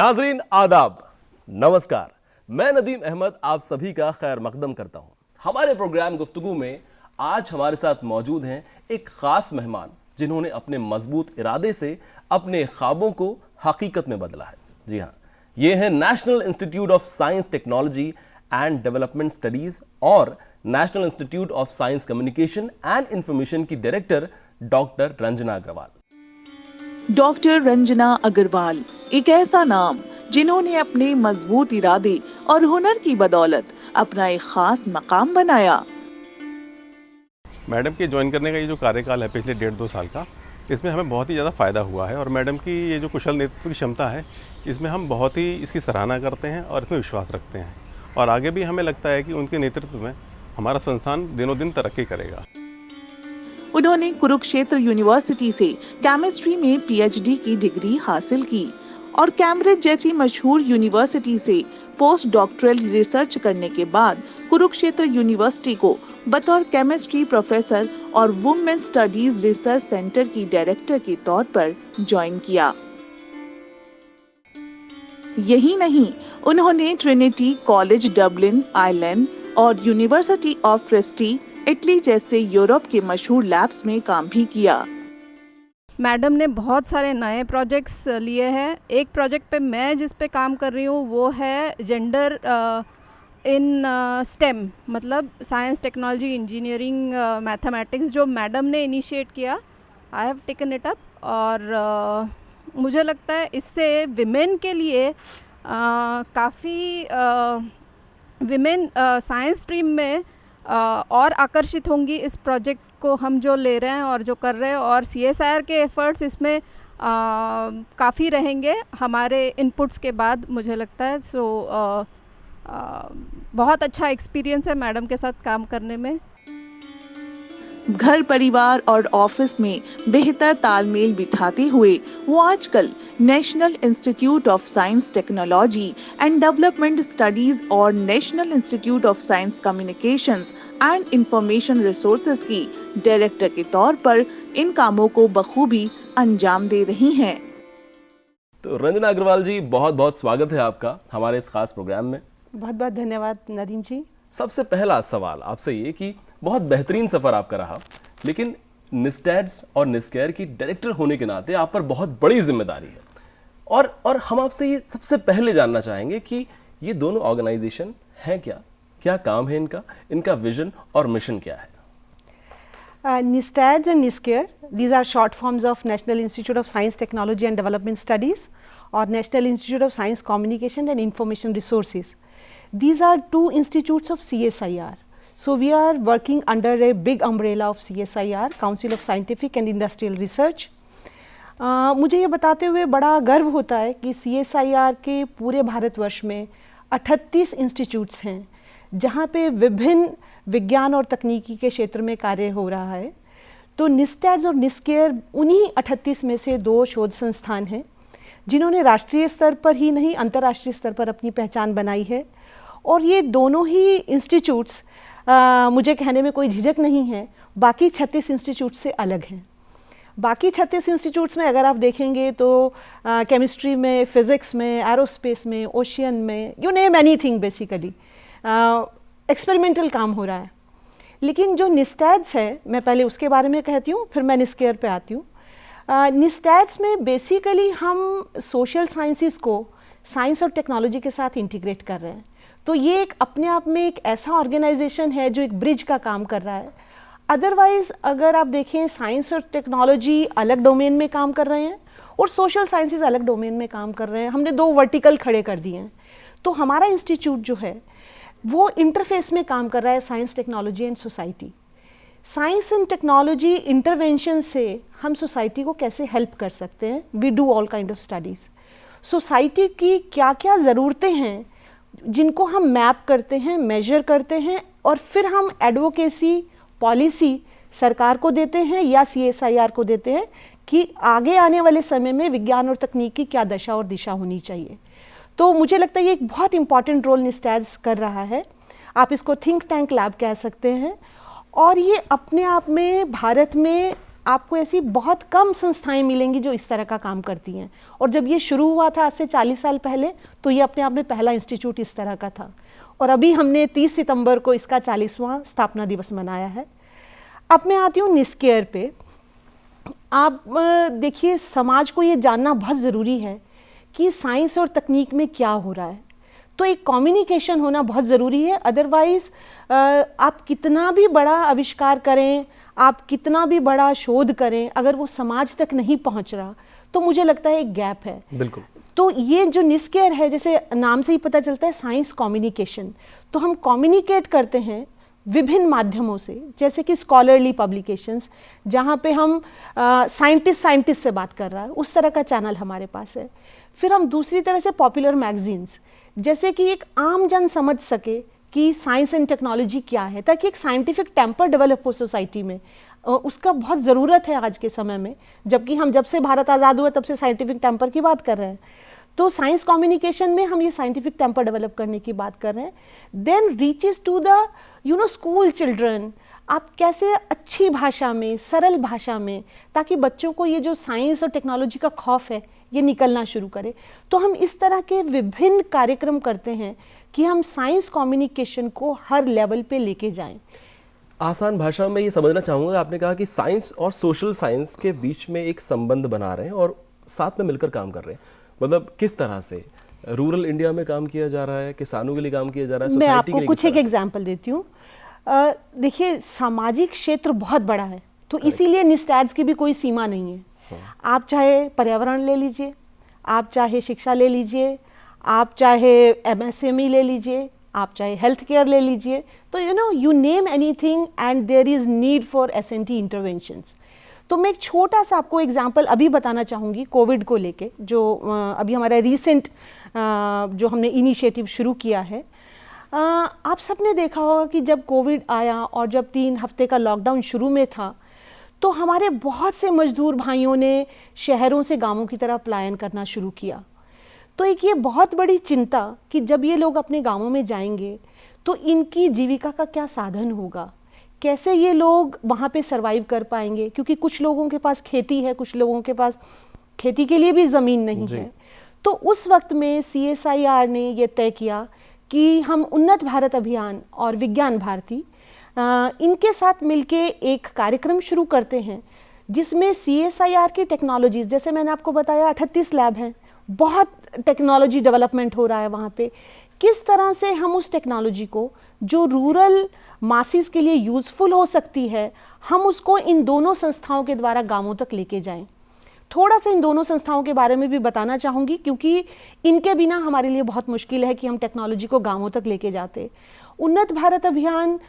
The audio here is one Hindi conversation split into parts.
नाजरीन आदाब, नमस्कार। मैं नदीम अहमद आप सभी का खैर मकदम करता हूं। हमारे प्रोग्राम गुफ्तगू में आज हमारे साथ मौजूद हैं एक खास मेहमान जिन्होंने अपने मजबूत इरादे से अपने ख्वाबों को हकीकत में बदला है। जी हाँ, ये हैं National Institute of Science technology and Development Studies और National Institute of Science Communication and Information की director doctor Ranjana Agarwal. Doctor Ranjana Agarwal एक ऐसा नाम जिन्होंने अपने मजबूत इरादे और हुनर की बदौलत अपना एक खास मकाम बनाया। मैडम के ज्वाइन करने का ये जो कार्यकाल है पिछले 1.5-2 साल का, इसमें हमें बहुत ही ज़्यादा फ़ायदा हुआ है और मैडम की ये जो कुशल नेतृत्व की क्षमता है, इसमें हम बहुत ही इसकी सराहना करते हैं और इसमें विश्वास रखते हैं और आगे भी हमें लगता है कि उनके नेतृत्व में हमारा संस्थान दिनों दिन तरक्की करेगा। उन्होंने कुरुक्षेत्र यूनिवर्सिटी से केमिस्ट्री में पीएचडी की डिग्री हासिल की और कैम्ब्रिज जैसी मशहूर यूनिवर्सिटी से पोस्ट डॉक्टरल रिसर्च करने के बाद कुरुक्षेत्र यूनिवर्सिटी को बतौर केमिस्ट्री प्रोफेसर और वुमेन स्टडीज रिसर्च सेंटर की डायरेक्टर के तौर पर ज्वाइन किया। यही नहीं, उन्होंने ट्रिनिटी कॉलेज डबलिन आयरलैंड और यूनिवर्सिटी ऑफ ट्रिस्टी इटली जैसे यूरोप के मशहूर लैब्स में काम भी किया। मैडम ने बहुत सारे नए प्रोजेक्ट्स लिए हैं। एक प्रोजेक्ट पे मैं जिस पे काम कर रही हूँ वो है जेंडर इन स्टेम, मतलब साइंस टेक्नोलॉजी इंजीनियरिंग मैथमेटिक्स, जो मैडम ने इनिशिएट किया। I have taken it up और मुझे लगता है इससे विमेन के लिए काफ़ी विमेन साइंस स्ट्रीम में और आकर्षित होंगी इस प्रोजेक्ट को हम जो ले रहे हैं और जो कर रहे हैं, और CSIR के एफर्ट्स इसमें काफ़ी रहेंगे हमारे इनपुट्स के बाद, मुझे लगता है। बहुत अच्छा एक्सपीरियंस है मैडम के साथ काम करने में। घर परिवार और ऑफिस में बेहतर तालमेल बिठाते हुए वो आजकल National Institute of Science technology and Development Studies और National Institute of Science Communications and Information Resources की डायरेक्टर के तौर पर इन कामों को बखूबी अंजाम दे रही हैं। तो रंजना अग्रवाल जी, बहुत बहुत स्वागत है आपका हमारे इस खास प्रोग्राम में। बहुत बहुत धन्यवाद नदीम जी। सबसे पहला सवाल आपसे ये कि बहुत बेहतरीन सफर आपका रहा, लेकिन निस्टैड्स और निस्केयर की डायरेक्टर होने के नाते आप पर बहुत बड़ी जिम्मेदारी है और हम आपसे ये सबसे पहले जानना चाहेंगे कि ये दोनों ऑर्गेनाइजेशन हैं क्या, क्या काम है इनका विजन और मिशन क्या है? NISTADS and NISCAIR, these are short forms of National Institute of Science technology and Development Studies और National Institute of Science Communication and Information Resources. These are two institutes of CSIR. So we are working under a big umbrella of CSIR, Council of Scientific and Industrial Research. मुझे ये बताते हुए बड़ा गर्व होता है कि CSIR के पूरे भारतवर्ष में 38 इंस्टीट्यूट्स हैं जहाँ पे विभिन्न विज्ञान और तकनीकी के क्षेत्र में कार्य हो रहा है। तो निस्टैड्स और निस्केयर उन्हीं 38 में से 2 शोध संस्थान हैं जिन्होंने राष्ट्रीय स्तर पर ही नहीं अंतर्राष्ट्रीय स्तर पर अपनी पहचान बनाई है। और ये दोनों ही इंस्टीट्यूट्स मुझे कहने में कोई झिझक नहीं है, बाकी 36 इंस्टीट्यूट से अलग हैं। बाकी 36 इंस्टीट्यूट्स में अगर आप देखेंगे तो केमिस्ट्री में, फिज़िक्स में, एरोस्पेस में, ओशियन में, you name anything, basically experimental काम हो रहा है। लेकिन जो निस्टैड्स है, मैं पहले उसके बारे में कहती हूँ, फिर मैं निस्केयर पे आती हूँ। निस्टैड्स में बेसिकली हम सोशल साइंसेस को साइंस और टेक्नोलॉजी के साथ इंटीग्रेट कर रहे हैं। तो ये एक अपने आप में एक ऐसा ऑर्गेनाइजेशन है जो एक ब्रिज का काम कर रहा है। अदरवाइज अगर आप देखें, साइंस और टेक्नोलॉजी अलग डोमेन में काम कर रहे हैं और सोशल साइंसेस अलग डोमेन में काम कर रहे हैं। हमने 2 वर्टिकल खड़े कर दिए हैं। तो हमारा इंस्टीट्यूट जो है वो इंटरफेस में काम कर रहा है science, technology and society. Science and technology intervention से हम सोसाइटी को कैसे हेल्प कर सकते हैं। We do all kind of studies. Society की क्या क्या ज़रूरतें हैं जिनको हम मैप करते हैं, मेजर करते हैं और फिर हम एडवोकेसी पॉलिसी सरकार को देते हैं या CSIR को देते हैं कि आगे आने वाले समय में विज्ञान और तकनीक की क्या दशा और दिशा होनी चाहिए। तो मुझे लगता है ये एक बहुत इंपॉर्टेंट रोल निस्टैड्स कर रहा है। आप इसको थिंक टैंक लैब कह सकते हैं और ये अपने आप में भारत में आपको ऐसी बहुत कम संस्थाएं मिलेंगी जो इस तरह का काम करती हैं। और जब ये शुरू हुआ था आज से 40 साल पहले, तो ये अपने आप में पहला इंस्टीट्यूट इस तरह का था। और अभी हमने 30 सितंबर को इसका 40वां स्थापना दिवस मनाया है। अब मैं आती हूँ निस्केयर पे। आप देखिए, समाज को ये जानना बहुत ज़रूरी है कि साइंस और तकनीक में क्या हो रहा है। तो एक कम्युनिकेशन होना बहुत ज़रूरी है। अदरवाइज़ आप कितना भी बड़ा आविष्कार करें, आप कितना भी बड़ा शोध करें, अगर वो समाज तक नहीं पहुंच रहा तो मुझे लगता है एक गैप है। बिल्कुल। तो ये जो निस्केयर है, जैसे नाम से ही पता चलता है, साइंस कम्युनिकेशन, तो हम कम्युनिकेट करते हैं विभिन्न माध्यमों से, जैसे कि स्कॉलरली पब्लिकेशंस, जहाँ पे हम साइंटिस्ट से बात कर रहा है, उस तरह का चैनल हमारे पास है। फिर हम दूसरी तरह से पॉपुलर मैगजीन्स, जैसे कि एक आम जन समझ सके कि साइंस एंड टेक्नोलॉजी क्या है, ताकि एक साइंटिफिक टेम्पर डेवलप हो सोसाइटी में। उसका बहुत ज़रूरत है आज के समय में, जबकि हम जब से भारत आज़ाद हुआ तब से साइंटिफिक टेम्पर की बात कर रहे हैं। तो साइंस कम्युनिकेशन में हम ये साइंटिफिक टेम्पर डेवलप करने की बात कर रहे हैं। Then reaches to the school children, आप कैसे अच्छी भाषा में, सरल भाषा में, ताकि बच्चों को ये जो साइंस और टेक्नोलॉजी का खौफ है ये निकलना शुरू करे। तो हम इस तरह के विभिन्न कार्यक्रम करते हैं कि हम साइंस कम्युनिकेशन को हर लेवल पे लेके जाएं। आसान भाषा में ये समझना चाहूँगा, आपने कहा कि साइंस और सोशल साइंस के बीच में एक संबंध बना रहे हैं और साथ में मिलकर काम कर रहे हैं। मतलब किस तरह से रूरल इंडिया में काम किया जा रहा है, किसानों के लिए काम किया जा रहा है, मैं सोसाइटी के आपको लिए कुछ एक एग्जांपल देती हूँ। देखिए, सामाजिक क्षेत्र बहुत बड़ा है, तो इसीलिए निस्टैड्स की भी कोई सीमा नहीं है। आप चाहे पर्यावरण ले लीजिए, आप चाहे शिक्षा ले लीजिए, आप चाहे MSME ले लीजिए, आप चाहे हेल्थ केयर ले लीजिए, तो you name anything and there is need for S&T interventions. तो मैं एक छोटा सा आपको एग्जांपल अभी बताना चाहूँगी कोविड को लेके, जो अभी हमारा रिसेंट जो हमने इनिशिएटिव शुरू किया है। आप सबने देखा होगा कि जब कोविड आया और जब 3 हफ्ते का लॉकडाउन शुरू में था, तो हमारे बहुत से मजदूर भाइयों ने शहरों से गांवों की तरफ पलायन करना शुरू किया। तो एक ये बहुत बड़ी चिंता कि जब ये लोग अपने गांवों में जाएंगे तो इनकी जीविका का क्या साधन होगा, कैसे ये लोग वहाँ पे सरवाइव कर पाएंगे, क्योंकि कुछ लोगों के पास खेती है, कुछ लोगों के पास खेती के लिए भी ज़मीन नहीं है। तो उस वक्त में CSIR ने ये तय किया कि हम उन्नत भारत अभियान और विज्ञान भारती इनके साथ मिलके एक कार्यक्रम शुरू करते हैं, जिसमें CSIR की टेक्नोलॉजीज़, जैसे मैंने आपको बताया 38 लैब हैं, बहुत टेक्नोलॉजी डेवलपमेंट हो रहा है वहाँ पे। किस तरह से हम उस टेक्नोलॉजी को जो रूरल मासिस के लिए यूज़फुल हो सकती है, हम उसको इन दोनों संस्थाओं के द्वारा गांवों तक लेके जाएं। थोड़ा सा इन दोनों संस्थाओं के बारे में भी बताना चाहूँगी, क्योंकि इनके बिना हमारे लिए बहुत मुश्किल है कि हम टेक्नोलॉजी को गांवों तक लेके जाते। उन्नत भारत अभियान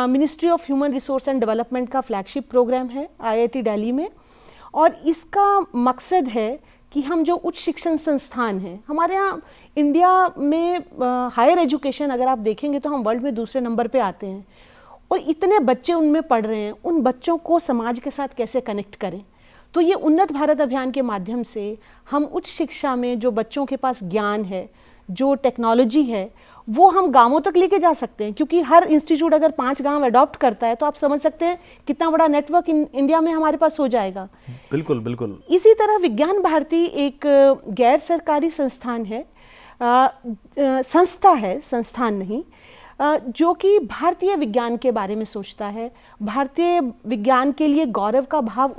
ministry of human resource and development का फ्लैगशिप प्रोग्राम है IIT दिल्ली में, और इसका मकसद है कि हम जो उच्च शिक्षण संस्थान हैं हमारे यहाँ इंडिया में, हायर एजुकेशन अगर आप देखेंगे तो हम वर्ल्ड में दूसरे नंबर पे आते हैं, और इतने बच्चे उनमें पढ़ रहे हैं, उन बच्चों को समाज के साथ कैसे कनेक्ट करें। तो ये उन्नत भारत अभियान के माध्यम से हम उच्च शिक्षा में जो बच्चों के पास ज्ञान है, जो टेक्नोलॉजी है, वो हम गांवों तक लेके जा सकते हैं। क्योंकि हर इंस्टीट्यूट अगर 5 गांव अडॉप्ट करता है तो आप समझ सकते हैं कितना बड़ा नेटवर्क इंडिया में हमारे पास हो जाएगा। बिल्कुल बिल्कुल। इसी तरह विज्ञान भारती एक गैर सरकारी संस्थान है, संस्था है, संस्थान नहीं, जो कि भारतीय विज्ञान के बारे में सोचता है। भारतीय विज्ञान के लिए गौरव का भाव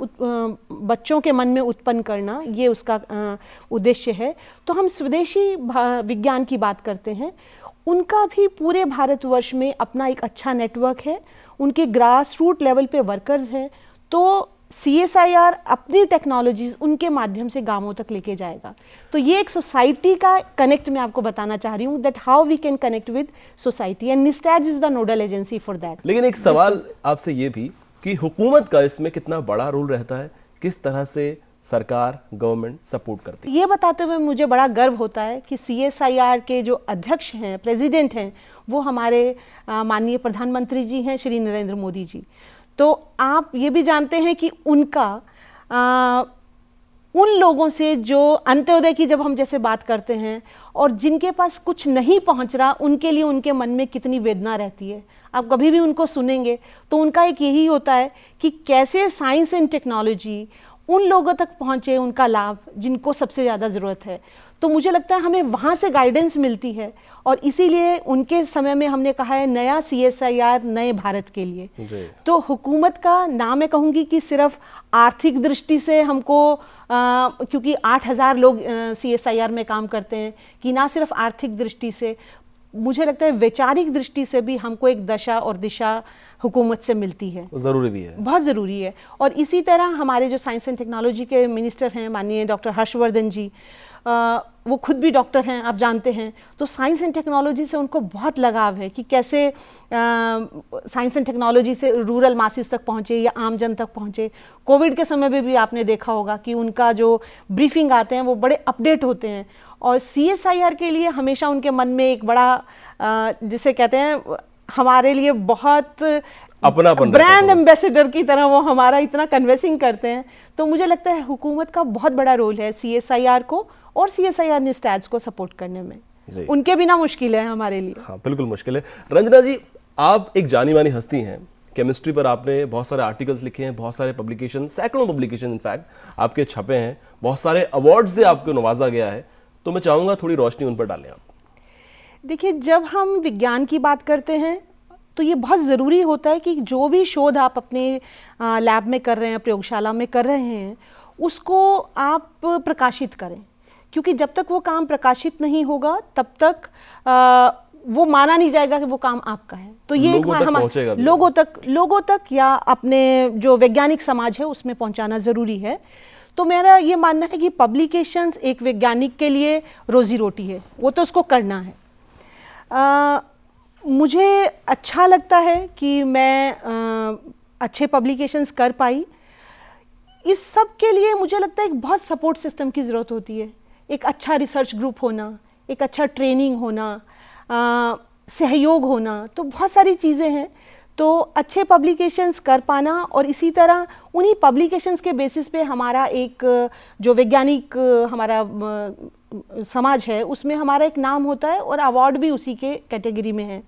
बच्चों के मन में उत्पन्न करना, ये उसका उद्देश्य है। तो हम स्वदेशी विज्ञान की बात करते हैं। उनका भी पूरे भारतवर्ष में अपना एक अच्छा नेटवर्क है, उनके ग्रास रूट लेवल पे वर्कर्स हैं। तो CSIR अपनी टेक्नोलॉजीज उनके माध्यम से गांवों तक लेके जाएगा। तो ये एक सोसाइटी का कनेक्ट मैं आपको बताना चाह रही हूँ, that how we can connect with society, and NISTADS is the nodal agency for that. लेकिन एक सवाल आपसे ये भी कि हुकूमत का इसमें कितना बड़ा रोल रहता है, किस तरह से सरकार, गवर्नमेंट सपोर्ट करती है? ये बताते हुए मुझे बड़ा गर्व होता है कि CSIR के जो अध्यक्ष हैं, प्रेसिडेंट हैं, वो हमारे माननीय प्रधानमंत्री जी हैं, श्री नरेंद्र मोदी जी। तो आप ये भी जानते हैं कि उनका उन लोगों से जो अंत्योदय की जब हम जैसे बात करते हैं और जिनके पास कुछ नहीं पहुंच रहा, उनके लिए उनके मन में कितनी वेदना रहती है। आप कभी भी उनको सुनेंगे तो उनका एक यही होता है कि कैसे साइंस एंड टेक्नोलॉजी उन लोगों तक पहुँचे, उनका लाभ जिनको सबसे ज़्यादा ज़रूरत है। तो मुझे लगता है हमें वहाँ से गाइडेंस मिलती है और इसीलिए उनके समय में हमने कहा है नया CSIR नए भारत के लिए। तो हुकूमत का ना मैं कहूँगी कि सिर्फ आर्थिक दृष्टि से हमको क्योंकि 8,000 लोग CSIR में काम करते हैं, कि ना सिर्फ आर्थिक दृष्टि से, मुझे लगता है वैचारिक दृष्टि से भी हमको एक दशा और दिशा हुकूमत से मिलती है। ज़रूरी भी है, बहुत ज़रूरी है। और इसी तरह हमारे जो साइंस एंड टेक्नोलॉजी के मिनिस्टर हैं माननीय डॉक्टर हर्षवर्धन जी, वो खुद भी डॉक्टर हैं, आप जानते हैं, तो साइंस एंड टेक्नोलॉजी से उनको बहुत लगाव है कि कैसे साइंस एंड टेक्नोलॉजी से रूरल मासिस तक पहुँचे या आम जन तक पहुँचे। कोविड के समय में भी आपने देखा होगा कि उनका जो ब्रीफिंग आते हैं वो बड़े अपडेट होते हैं और CSIR के लिए हमेशा उनके मन में एक बड़ा जिसे कहते हैं हमारे लिए बहुत अपना ब्रांड एम्बेसडर की तरह वो हमारा इतना कन्विंसिंग करते हैं। तो मुझे लगता है हुकूमत का बहुत बड़ा रोल है CSIR को और CSIR NISTADS को सपोर्ट करने में। उनके बिना मुश्किल है हमारे लिए। हाँ, बिल्कुल मुश्किल है। रंजना जी, आप एक जानी मानी हस्ती हैं, केमिस्ट्री पर आपने बहुत सारे आर्टिकल्स लिखे हैं, बहुत सारे पब्लिकेशन, सैकड़ों पब्लिकेशन इनफैक्ट आपके छपे हैं, बहुत सारे अवार्ड से आपको नवाजा गया है, तो मैं चाहूँगा थोड़ी रोशनी उन पर डालें आप। देखिए, जब हम विज्ञान की बात करते हैं तो ये बहुत ज़रूरी होता है कि जो भी शोध आप अपने लैब में कर रहे हैं, प्रयोगशाला में कर रहे हैं, उसको आप प्रकाशित करें, क्योंकि जब तक वो काम प्रकाशित नहीं होगा तब तक वो माना नहीं जाएगा कि वो काम आपका है। तो ये लोगों तक या अपने जो वैज्ञानिक समाज है उसमें पहुंचाना ज़रूरी है। तो मेरा ये मानना है कि पब्लिकेशंस एक वैज्ञानिक के लिए रोजी रोटी है, वो तो उसको करना है। मुझे अच्छा लगता है कि मैं अच्छे पब्लिकेशंस कर पाई। इस सब के लिए मुझे लगता है एक बहुत सपोर्ट सिस्टम की ज़रूरत होती है। एक अच्छा रिसर्च ग्रुप होना, एक अच्छा ट्रेनिंग होना, सहयोग होना, तो बहुत सारी चीज़ें हैं। तो अच्छे पब्लिकेशंस कर पाना और इसी तरह उन्हीं पब्लिकेशंस के बेसिस पे हमारा एक जो वैज्ञानिक हमारा समाज है उसमें हमारा एक नाम होता है और अवार्ड भी उसी के कैटेगरी में है।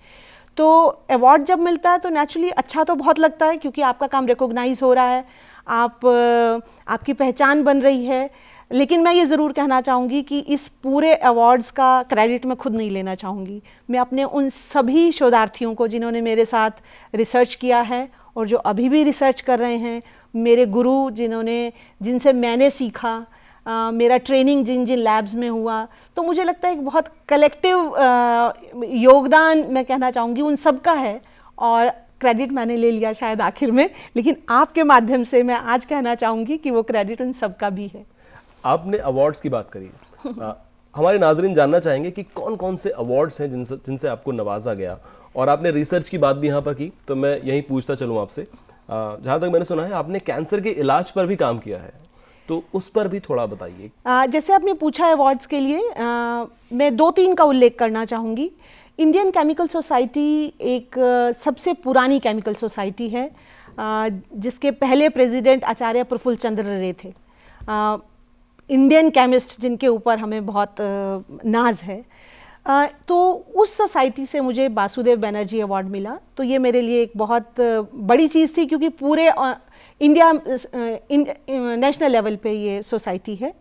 तो अवार्ड जब मिलता है तो नेचुरली अच्छा तो बहुत लगता है, क्योंकि आपका काम रिकॉग्नाइज हो रहा है, आपकी पहचान बन रही है। लेकिन मैं ये ज़रूर कहना चाहूँगी कि इस पूरे अवार्ड्स का क्रेडिट मैं खुद नहीं लेना चाहूँगी। मैं अपने उन सभी शोधार्थियों को जिन्होंने मेरे साथ रिसर्च किया है और जो अभी भी रिसर्च कर रहे हैं, मेरे गुरु जिनसे मैंने सीखा, मेरा ट्रेनिंग जिन लैब्स में हुआ, तो मुझे लगता है एक बहुत कलेक्टिव योगदान मैं कहना चाहूँगी उन सब का है। और क्रेडिट मैंने ले लिया शायद आखिर में, लेकिन आपके माध्यम से मैं आज कहना चाहूँगी कि वो क्रेडिट उन सब का भी है। आपने अवार्ड्स की बात करी, हमारे नाजरीन जानना चाहेंगे कि कौन कौन से अवार्ड्स हैं जिनसे आपको नवाजा गया, और आपने रिसर्च की बात भी यहाँ पर की, तो मैं यहीं पूछता चलूँ आपसे। जहाँ तक मैंने सुना है आपने कैंसर के इलाज पर भी काम किया है, तो उस पर भी थोड़ा बताइए। जैसे आपने पूछा अवार्ड्स के लिए, मैं 2-3 का उल्लेख करना चाहूँगी। इंडियन केमिकल सोसाइटी एक सबसे पुरानी केमिकल सोसाइटी है, जिसके पहले प्रेसिडेंट आचार्य प्रफुल्ल चंद्र रे थे, इंडियन केमिस्ट जिनके ऊपर हमें बहुत नाज है। तो उस सोसाइटी से मुझे वासुदेव बनर्जी अवार्ड मिला, तो ये मेरे लिए एक बहुत बड़ी चीज़ थी, क्योंकि पूरे इंडिया नेशनल लेवल पे ये सोसाइटी है।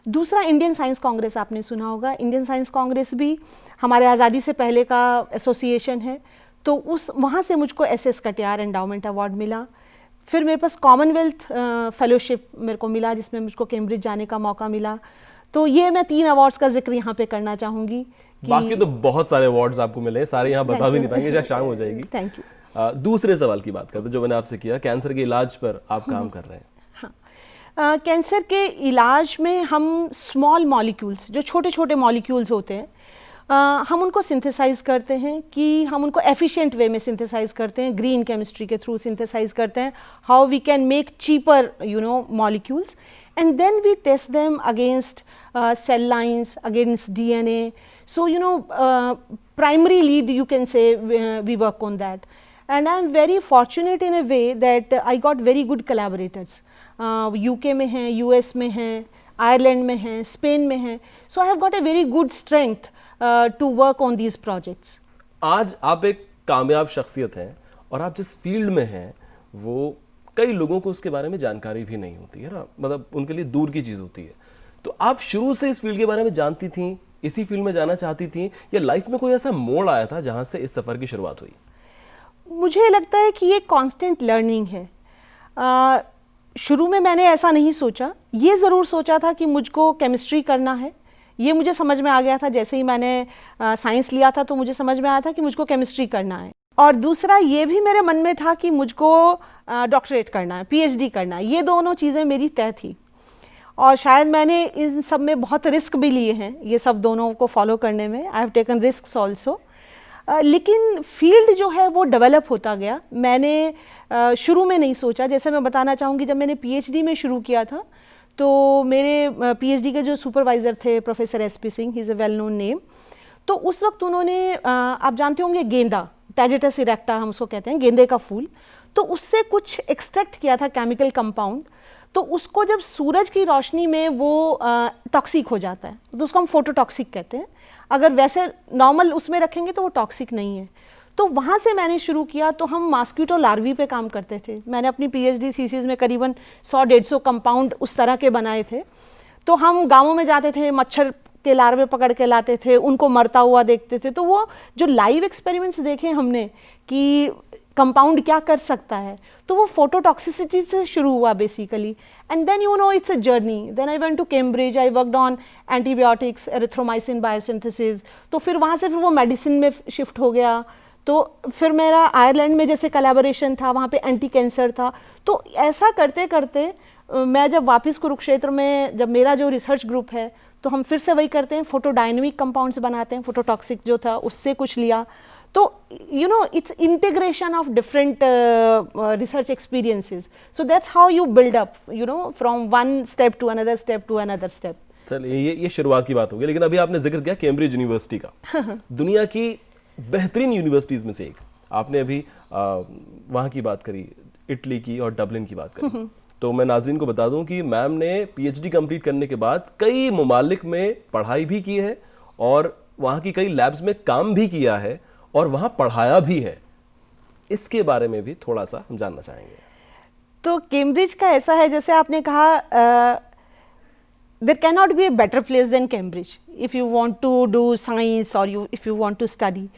दूसरा, इंडियन साइंस कांग्रेस आपने सुना होगा। इंडियन साइंस कांग्रेस भी हमारे आज़ादी से पहले का एसोसिएशन है, तो वहाँ से मुझको SS कटियार एंडाउमेंट अवार्ड मिला। फिर मेरे पास कॉमनवेल्थ फेलोशिप मेरे को मिला, जिसमें मुझको कैम्ब्रिज जाने का मौका मिला। तो ये मैं 3 अवार्ड्स का जिक्र यहाँ पे करना चाहूँगी। बाकी तो बहुत सारे अवार्ड्स आपको मिले, सारे यहाँ बता भी नहीं पाएंगे, जहाँ शाम हो जाएगी। Thank you. दूसरे सवाल की बात करते हैं जो मैंने आपसे किया, कैंसर के इलाज पर आप काम कर रहे हैं। हाँ, कैंसर के इलाज में हम स्मॉल मॉलिक्यूल्स, जो छोटे छोटे मॉलिक्यूल्स होते हैं, हम उनको सिंथेसाइज करते हैं, कि हम उनको एफिशिएंट वे में सिंथेसाइज करते हैं, ग्रीन केमिस्ट्री के थ्रू सिंथेसाइज करते हैं, how we can make cheaper molecules, and then we test them against cell lines, against DNA. So primary lead, you can say, we work on that, and I'm very fortunate in a way that I got very good collaborators. UK में हैं, US में हैं, Ireland में हैं, Spain में हैं, so I have got a very good strength to work on these projects. आज आप एक कामयाब शख्सियत हैं और आप जिस फील्ड में हैं वो कई लोगों को उसके बारे में जानकारी भी नहीं होती है ना, मतलब उनके लिए दूर की चीज़ होती है। तो आप शुरू से इस फील्ड के बारे में जानती थीं, इसी फील्ड में जाना चाहती थीं, या लाइफ में कोई ऐसा मोड़ आया था जहां से इस सफ़र की शुरुआत हुई? मुझे लगता है कि ये कांस्टेंट लर्निंग है। शुरू में मैंने ऐसा नहीं सोचा, ये ज़रूर सोचा था कि मुझको केमिस्ट्री करना है। ये मुझे समझ में आ गया था, जैसे ही मैंने साइंस लिया था तो मुझे समझ में आया था कि मुझको केमिस्ट्री करना है। और दूसरा ये भी मेरे मन में था कि मुझको डॉक्टरेट करना है, पीएचडी करना है। ये दोनों चीज़ें मेरी तय थी और शायद मैंने इन सब में बहुत रिस्क भी लिए हैं, ये सब दोनों को फॉलो करने में। I have taken risk also. लेकिन फील्ड जो है वो डेवलप होता गया। मैंने शुरू में नहीं सोचा, जैसे मैं बताना चाहूँगी, जब मैंने पीएचडी में शुरू किया था तो मेरे पीएचडी के जो सुपरवाइज़र थे professor SP Singh, he is a well known name. तो उस वक्त उन्होंने आप जानते होंगे गेंदा, टैजेटस इरेक्टा हम उसको कहते हैं, गेंदे का फूल, तो उससे कुछ एक्सट्रैक्ट किया था केमिकल कंपाउंड। तो उसको जब सूरज की रोशनी में वो टॉक्सिक हो जाता है तो उसको हम फोटोटॉक्सिक कहते हैं। अगर वैसे नॉर्मल उसमें रखेंगे तो वो टॉक्सिक नहीं है। तो वहाँ से मैंने शुरू किया। तो हम मॉस्किटो लार्वी पे काम करते थे। मैंने अपनी पीएचडी थीसिस में करीबन 100-150 कंपाउंड उस तरह के बनाए थे। तो हम गाँवों में जाते थे, मच्छर के लार्वे पकड़ के लाते थे, उनको मरता हुआ देखते थे। तो वो जो लाइव एक्सपेरिमेंट्स देखे हमने कि कंपाउंड क्या कर सकता है, तो वो फोटोटॉक्सिसिटी से शुरू हुआ basically. And then you know it's a journey. Then I went to Cambridge, I worked on antibiotics, erythromycin biosynthesis. तो फिर वहाँ से फिर वो मेडिसिन में शिफ्ट हो गया। तो फिर मेरा आयरलैंड में जैसे कोलैबोरेशन था, वहाँ पे एंटी कैंसर था। तो ऐसा करते करते मैं जब वापस कुरुक्षेत्र में, जब मेरा जो रिसर्च ग्रुप है, तो हम फिर से वही करते हैं, फोटोडायनेमिक कंपाउंड्स बनाते हैं। फोटोटॉक्सिक जो था उससे कुछ लिया। तो you know it's integration of different research experiences. So that's how you build up, you know, from one step to another step to another step. चलिए, ये शुरुआत की बात हो गई, लेकिन अभी आपने जिक्र किया कैम्ब्रिज यूनिवर्सिटी का। दुनिया की बेहतरीन यूनिवर्सिटीज़ में से एक। आपने अभी वहाँ की बात करी, इटली की और डबलिन की बात करी। तो मैं नाज़रीन को बता दूं कि मैम ने पीएचडी कंप्लीट करने के बाद कई ममालिक में पढ़ाई भी की है और वहाँ की कई लैब्स में काम भी किया है और वहाँ पढ़ाया भी है। इसके बारे में भी थोड़ा सा हम जानना चाहेंगे। तो कैम्ब्रिज का ऐसा है, जैसे आपने कहा, there can not be a better place than Cambridge if you want to do science और if you want to study.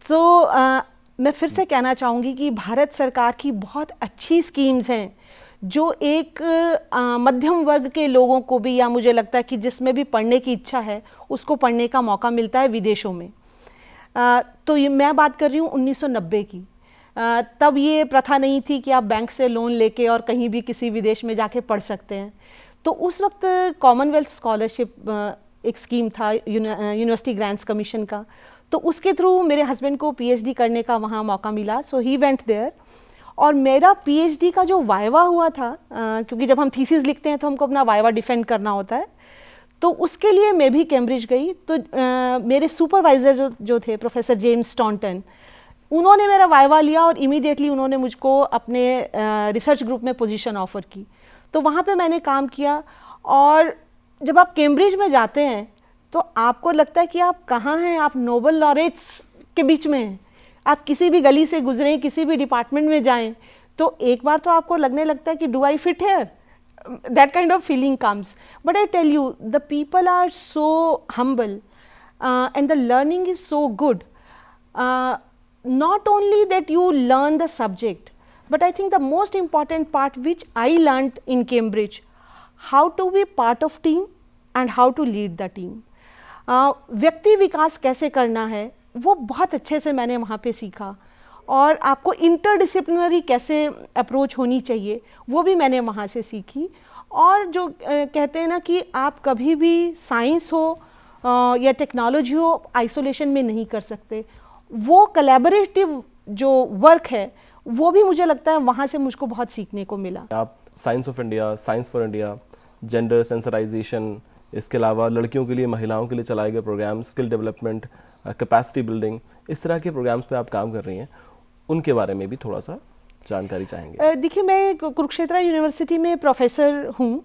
तो मैं फिर से कहना चाहूँगी कि भारत सरकार की बहुत अच्छी स्कीम्स हैं जो एक मध्यम वर्ग के लोगों को भी, या मुझे लगता है कि जिसमें भी पढ़ने की इच्छा है उसको पढ़ने का मौका मिलता है विदेशों में। तो ये मैं बात कर रही हूँ 1990 की। तब ये प्रथा नहीं थी कि आप बैंक से लोन लेके और कहीं भी किसी विदेश में जाके पढ़ सकते हैं। तो उस वक्त कॉमनवेल्थ स्कॉलरशिप एक स्कीम था यूनिवर्सिटी ग्रांट्स कमीशन का। तो उसके थ्रू मेरे हस्बैंड को पीएचडी करने का वहाँ मौका मिला। सो ही वेंट देयर। और मेरा पीएचडी का जो वाइवा हुआ था, क्योंकि जब हम थीसिस लिखते हैं तो हमको अपना वाइवा डिफेंड करना होता है, तो उसके लिए मैं भी कैम्ब्रिज गई। तो मेरे सुपरवाइज़र जो थे प्रोफेसर जेम्स स्टॉन्टन, उन्होंने मेरा वाइवा लिया और इमीडिएटली उन्होंने मुझको अपने रिसर्च ग्रुप में पोजीशन ऑफ़र की। तो वहाँ पे मैंने काम किया। और जब आप कैम्ब्रिज में जाते हैं तो आपको लगता है कि आप कहाँ हैं, आप नोबल लॉरेट्स के बीच में हैं। आप किसी भी गली से गुजरें, किसी भी डिपार्टमेंट में जाएं, तो एक बार तो आपको लगने लगता है कि do I fit here, that kind of feeling comes. But I tell you, the people are so humble and the learning is so good. Not only that you learn the subject, but I think the most important part which I learned in Cambridge, how to be part of team and how to lead the team. व्यक्ति विकास कैसे करना है वो बहुत अच्छे से मैंने वहाँ पे सीखा। और आपको इंटरडिसिप्लिनरी कैसे अप्रोच होनी चाहिए वो भी मैंने वहाँ से सीखी। और जो कहते हैं ना कि आप कभी भी साइंस हो या टेक्नोलॉजी हो आइसोलेशन में नहीं कर सकते, वो कोलैबोरेटिव जो वर्क है वो भी मुझे लगता है वहाँ से मुझको बहुत सीखने को मिला। आप science of India, science for India, gender sensitisation, इसके अलावा लड़कियों के लिए, महिलाओं के लिए चलाए गए programme, skill development, capacity building, इस तरह के प्रोग्राम्स पे आप काम कर रही हैं, उनके बारे में भी थोड़ा सा जानकारी चाहेंगे। देखिए, मैं कुरुक्षेत्र यूनिवर्सिटी में प्रोफेसर हूँ।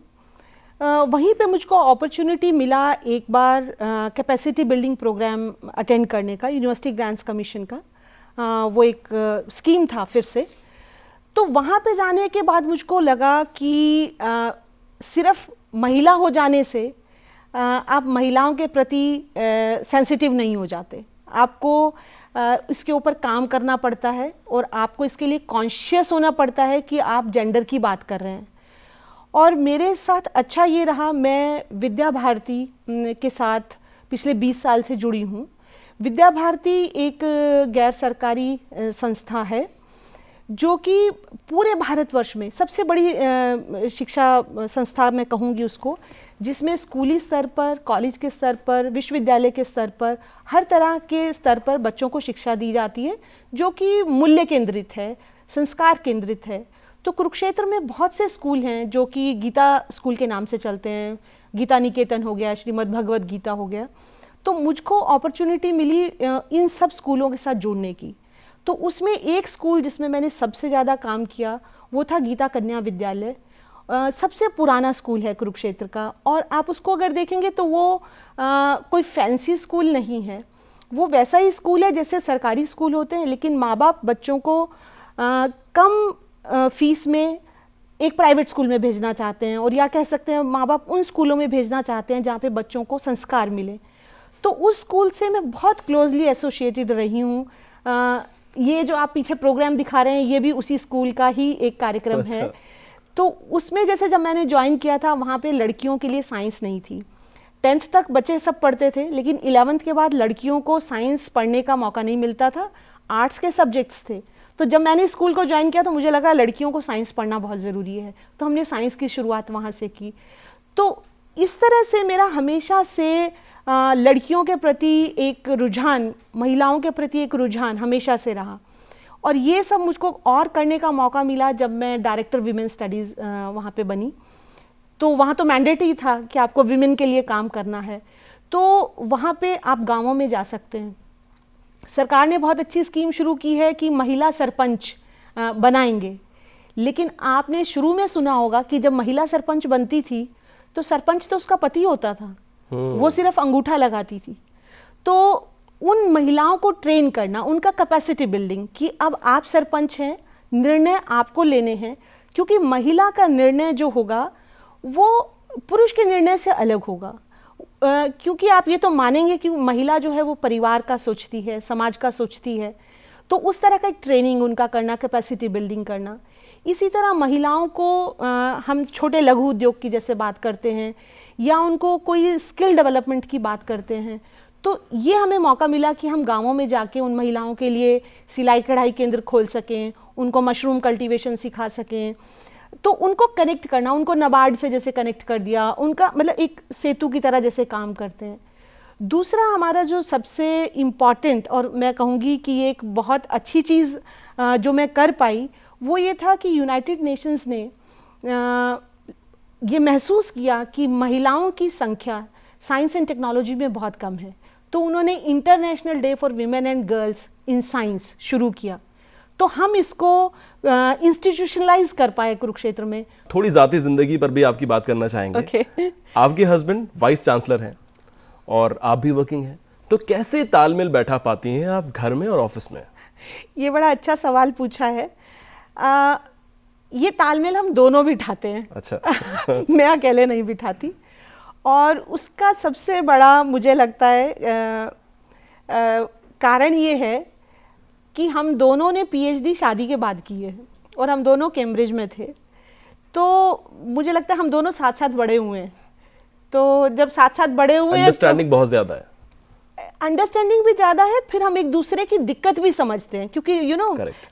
वहीं पे मुझको अपॉर्चुनिटी मिला एक बार कैपेसिटी बिल्डिंग प्रोग्राम अटेंड करने का, यूनिवर्सिटी ग्रांट्स कमीशन का। वो एक स्कीम था फिर से। तो वहाँ पे जाने के बाद मुझको लगा कि सिर्फ महिला हो जाने से आप महिलाओं के प्रति सेंसिटिव नहीं हो जाते, आपको इसके ऊपर काम करना पड़ता है और आपको इसके लिए कॉन्शियस होना पड़ता है कि आप जेंडर की बात कर रहे हैं। और मेरे साथ अच्छा ये रहा, मैं विद्या भारती के साथ पिछले 20 साल से जुड़ी हूँ। विद्या भारती एक गैर सरकारी संस्था है जो कि पूरे भारतवर्ष में सबसे बड़ी शिक्षा संस्था मैं कहूँगी उसको, जिसमें स्कूली स्तर पर, कॉलेज के स्तर पर, विश्वविद्यालय के स्तर पर, हर तरह के स्तर पर बच्चों को शिक्षा दी जाती है जो कि मूल्य केंद्रित है, संस्कार केंद्रित है। तो कुरुक्षेत्र में बहुत से स्कूल हैं जो कि गीता स्कूल के नाम से चलते हैं, गीता निकेतन हो गया, श्रीमद् भगवत गीता हो गया। तो मुझको अपॉर्चुनिटी मिली इन सब स्कूलों के साथ जुड़ने की। तो उसमें एक स्कूल जिसमें मैंने सबसे ज़्यादा काम किया वो था गीता कन्या विद्यालय। सबसे पुराना स्कूल है कुरुक्षेत्र का, और आप उसको अगर देखेंगे तो वो कोई फैंसी स्कूल नहीं है, वो वैसा ही स्कूल है जैसे सरकारी स्कूल होते हैं, लेकिन माँ बाप बच्चों को कम फीस में एक प्राइवेट स्कूल में भेजना चाहते हैं, और या कह सकते हैं माँ बाप उन स्कूलों में भेजना चाहते हैं जहाँ पे बच्चों को संस्कार मिले। तो उस स्कूल से मैं बहुत क्लोजली एसोसिएटेड रही हूँ। ये जो आप पीछे प्रोग्राम दिखा रहे हैं ये भी उसी स्कूल का ही एक कार्यक्रम है। तो उसमें जैसे जब मैंने ज्वाइन किया था वहाँ पे लड़कियों के लिए साइंस नहीं थी। 10th तक बच्चे सब पढ़ते थे, लेकिन 11th के बाद लड़कियों को साइंस पढ़ने का मौका नहीं मिलता था, आर्ट्स के सब्जेक्ट्स थे। तो जब मैंने स्कूल को ज्वाइन किया तो मुझे लगा लड़कियों को साइंस पढ़ना बहुत ज़रूरी है, तो हमने साइंस की शुरुआत वहाँ से की। तो इस तरह से मेरा हमेशा से लड़कियों के प्रति एक रुझान, महिलाओं के प्रति एक रुझान हमेशा से रहा। और ये सब मुझको और करने का मौका मिला जब मैं डायरेक्टर विमेन स्टडीज़ वहाँ पे बनी। तो वहाँ तो मैंडेट ही था कि आपको विमेन के लिए काम करना है। तो वहाँ पे आप गाँवों में जा सकते हैं। सरकार ने बहुत अच्छी स्कीम शुरू की है कि महिला सरपंच बनाएंगे, लेकिन आपने शुरू में सुना होगा कि जब महिला सरपंच बनती थी तो सरपंच तो उसका पति होता था, वो सिर्फ अंगूठा लगाती थी। तो उन महिलाओं को ट्रेन करना, उनका कैपेसिटी बिल्डिंग कि अब आप सरपंच हैं, निर्णय आपको लेने हैं, क्योंकि महिला का निर्णय जो होगा वो पुरुष के निर्णय से अलग होगा। क्योंकि आप ये तो मानेंगे कि महिला जो है वो परिवार का सोचती है, समाज का सोचती है। तो उस तरह का एक ट्रेनिंग उनका करना, कैपेसिटी बिल्डिंग करना। इसी तरह महिलाओं को हम छोटे लघु उद्योग की जैसे बात करते हैं या उनको कोई स्किल डेवलपमेंट की बात करते हैं, तो ये हमें मौका मिला कि हम गांवों में जाके उन महिलाओं के लिए सिलाई कढ़ाई केंद्र खोल सकें, उनको मशरूम कल्टीवेशन सिखा सकें। तो उनको कनेक्ट करना, उनको नाबार्ड से जैसे कनेक्ट कर दिया, उनका मतलब एक सेतु की तरह जैसे काम करते हैं। दूसरा हमारा जो सबसे इम्पॉर्टेंट और मैं कहूँगी कि ये एक बहुत अच्छी चीज़ जो मैं कर पाई वो ये था कि यूनाइटेड नेशंस ने ये महसूस किया कि महिलाओं की संख्या साइंस एंड टेक्नोलॉजी में बहुत कम है। तो उन्होंने international day for women and girls in science शुरू किया। तो हम इसको इंस्टीट्यूशनलाइज कर पाए कुरुक्षेत्र में। थोड़ी ज़ाती ज़िंदगी पर भी आपकी बात करना चाहेंगे। आपके हस्बैंड वाइस चांसलर हैं और आप भी वर्किंग हैं, तो कैसे तालमेल बैठा पाती हैं आप घर में और ऑफिस में? ये बड़ा अच्छा सवाल पूछा है। ये तालमेल हम दोनों बिठाते हैं। अच्छा। मैं अकेले नहीं बिठाती। और उसका सबसे बड़ा मुझे लगता है कारण ये है कि हम दोनों ने पीएचडी शादी के बाद की है और हम दोनों कैम्ब्रिज में थे। तो मुझे लगता है हम दोनों साथ साथ बड़े हुए हैं। तो जब साथ साथ बड़े हुए हैं, अंडरस्टैंडिंग बहुत ज़्यादा है। अंडरस्टैंडिंग भी ज़्यादा है, फिर हम एक दूसरे की दिक्कत भी समझते हैं, क्योंकि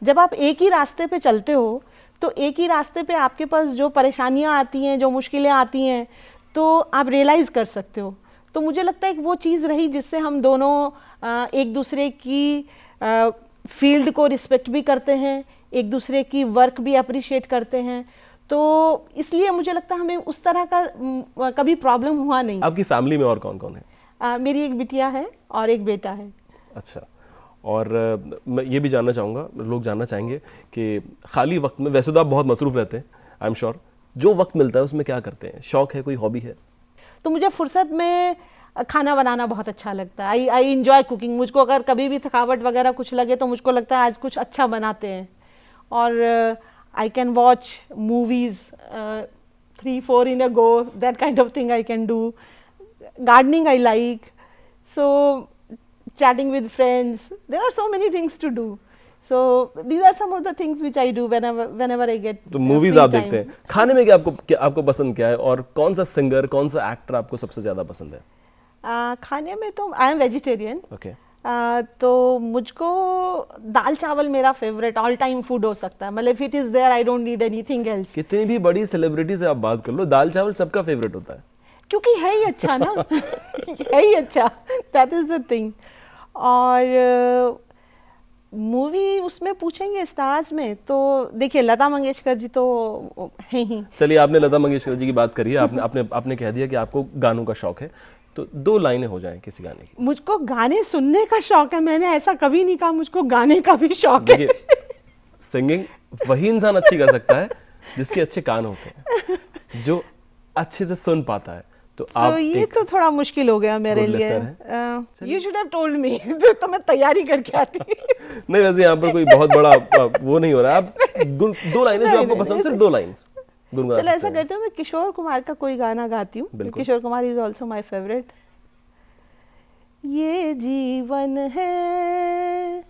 जब आप एक ही रास्ते पे चलते हो तो एक ही रास्ते पे आपके पास जो परेशानियां आती हैं, जो मुश्किलें आती हैं, तो आप रियलाइज़ कर सकते हो। तो मुझे लगता है कि वो चीज़ रही जिससे हम दोनों एक दूसरे की फील्ड को रिस्पेक्ट भी करते हैं, एक दूसरे की वर्क भी अप्रिशिएट करते हैं। तो इसलिए मुझे लगता है हमें उस तरह का कभी प्रॉब्लम हुआ नहीं। आपकी फैमिली में और कौन कौन है? मेरी एक बिटिया है और एक बेटा है। अच्छा। और मैं ये भी जानना चाहूँगा, लोग जानना चाहेंगे कि खाली वक्त में, वैसे तो आप बहुत मसरूफ़ रहते हैं आई एम श्योर, जो वक्त मिलता है उसमें क्या करते हैं? शौक है, कोई हॉबी है? तो मुझे फुर्सत में खाना बनाना बहुत अच्छा लगता है। I enjoy cooking. मुझको अगर कभी भी थकावट वगैरह कुछ लगे तो मुझको लगता है आज कुछ अच्छा बनाते हैं। और I can watch movies 3-4 in a go, that kind of thing I can do. Gardening I like, so chatting with friends, there are so many things to do. So these are some of the things which I do whenever I get तो मूवीज free आप time. देखते हैं। खाने में आपको पसंद क्या है, और कौन सा सिंगर, कौन सा एक्टर आपको सबसे ज्यादा पसंद है? खाने में तो आई एम वेजिटेरियन। ओके। तो मुझको दाल चावल मेरा फेवरेट ऑल टाइम फूड हो सकता है। मतलब if it is there I don't need anything else. कितनी भी बड़ी सेलिब्रिटी से आप बात कर लो, दाल चावल सबका फेवरेट होता है, क्योंकि है ही अच्छा ना। है ही अच्छा, दैट इज द थिंग। और मूवी उसमें पूछेंगे स्टार्स में तो देखिए लता मंगेशकर जी तो हैं ही। चलिए, आपने लता मंगेशकर जी की बात करी है, आपने कह दिया कि आपको गानों का शौक है, तो 2 लाइनें हो जाएं किसी गाने की। मुझको गाने सुनने का शौक है, मैंने ऐसा कभी नहीं कहा मुझको गाने का भी शौक है। देखिए, सिंगिंग वही इंसान अच्छी कर सकता है जिसके अच्छे कान होते हैं, जो अच्छे से सुन पाता है। तो आप ये तो थोड़ा मुश्किल हो गया मेरे good लिए। listener you should have told me, तो मैं तैयारी करके आती। नहीं, वैसे यहाँ पर कोई बहुत बड़ा वो नहीं हो रहा। आप 2 लाइनें जो आपको पसंद, सिर्फ 2 लाइन्स गुनगुना चलो ऐसा सकते हैं। करते हैं, मैं किशोर कुमार का कोई गाना गाती हूँ। बिल्कुल। Kishore Kumar is also my favourite. ये जीवन है,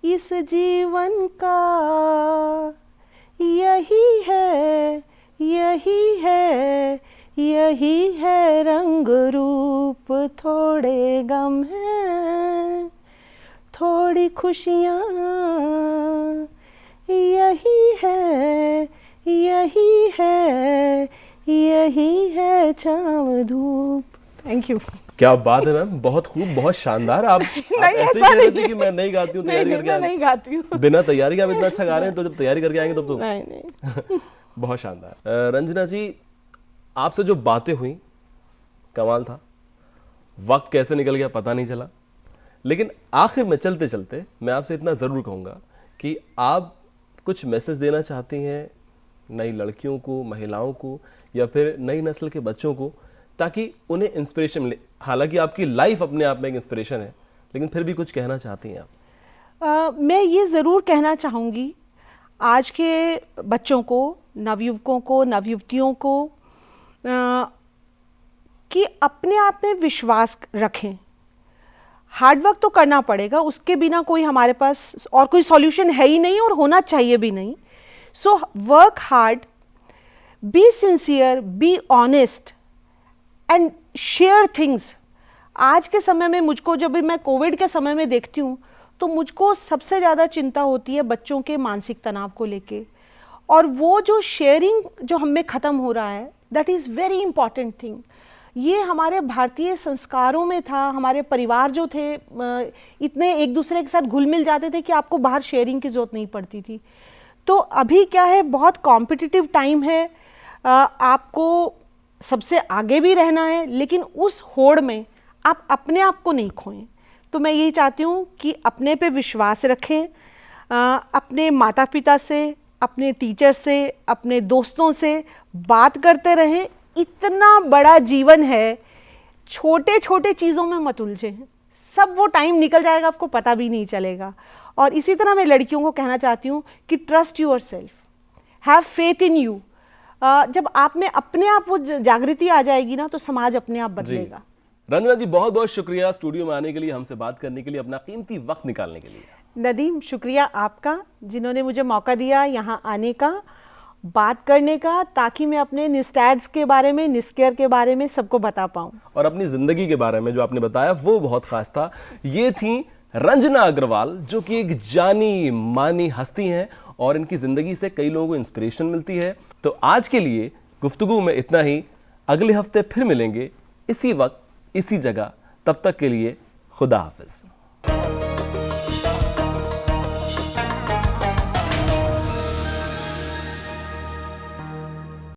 इस जीवन का यही है, यही है, यही है रंग रूप। थोड़े गम हैं, थोड़ी खुशियाँ, यही है, यही है, यही है छाँव धूप। Thank you. क्या बात है मैम, बहुत खूब, बहुत शानदार। आप ऐसे ही कह रहे थे कि मैं नहीं गाती हूँ, तैयारी करके मैं नहीं गाती हूँ। बिना तैयारी के आप इतना अच्छा गा रहे हैं, तो जब तैयारी करके आएंगे तब तो नहीं नहीं। बहुत शानदार। रंजना जी, आपसे जो बातें हुई कमाल था। वक्त कैसे निकल गया पता नहीं चला, लेकिन आखिर में चलते चलते मैं आपसे इतना ज़रूर कहूँगा कि आप कुछ मैसेज देना चाहती हैं नई लड़कियों को, महिलाओं को, या फिर नई नस्ल के बच्चों को, ताकि उन्हें इंस्पिरेशन मिले। हालांकि आपकी लाइफ अपने आप में एक इंस्पिरेशन है, लेकिन फिर भी कुछ कहना चाहती हैं आप? मैं ये ज़रूर कहना चाहूँगी आज के बच्चों को, नवयुवकों को, नवयुवतियों को, कि अपने आप में विश्वास रखें। हार्डवर्क तो करना पड़ेगा, उसके बिना कोई हमारे पास और कोई सॉल्यूशन है ही नहीं और होना चाहिए भी नहीं। So work hard, be sincere, be honest and share things. आज के समय में मुझको, जब भी मैं कोविड के समय में देखती हूँ तो मुझको सबसे ज़्यादा चिंता होती है बच्चों के मानसिक तनाव को लेके। और वो जो शेयरिंग जो हम में ख़त्म हो रहा है, that is very important thing. ये हमारे भारतीय संस्कारों में था। हमारे परिवार जो थे इतने एक दूसरे के साथ घुल मिल जाते थे कि आपको बाहर शेयरिंग की ज़रूरत नहीं पड़ती थी। तो अभी क्या है, बहुत कॉम्पिटिटिव टाइम है, आपको सबसे आगे भी रहना है, लेकिन उस होड़ में आप अपने आप को नहीं खोएं। तो मैं यही चाहती हूँ कि अपने पे विश्वास रखें, अपने माता पिता से, अपने टीचर से, अपने दोस्तों से बात करते रहें। इतना बड़ा जीवन है, छोटे छोटे चीज़ों में मत उलझें, सब वो टाइम निकल जाएगा, आपको पता भी नहीं चलेगा। और इसी तरह मैं लड़कियों को कहना चाहती हूँ कि trust yourself, have faith in you. जब आप में अपने आप वो जागृति आ जाएगी ना, तो समाज अपने आप बदलेगा। रंजना जी, बहुत बहुत शुक्रिया स्टूडियो में आने के लिए, हमसे बात करने के लिए, अपना कीमती वक्त निकालने के लिए। नदीम, शुक्रिया आपका जिन्होंने मुझे मौका दिया यहाँ आने का, बात करने का, ताकि मैं अपने निस्टैड्स के बारे में, निस्केयर के बारे में सबको बता पाऊँ। और अपनी ज़िंदगी के बारे में जो आपने बताया वो बहुत ख़ास था। ये थी रंजना अग्रवाल, जो कि एक जानी मानी हस्ती हैं और इनकी ज़िंदगी से कई लोगों को इंस्पिरेशन मिलती है। तो आज के लिए गुफ्तगू में इतना ही। अगले हफ्ते फिर मिलेंगे इसी वक्त, इसी जगह। तब तक के लिए खुदा हाफिज़।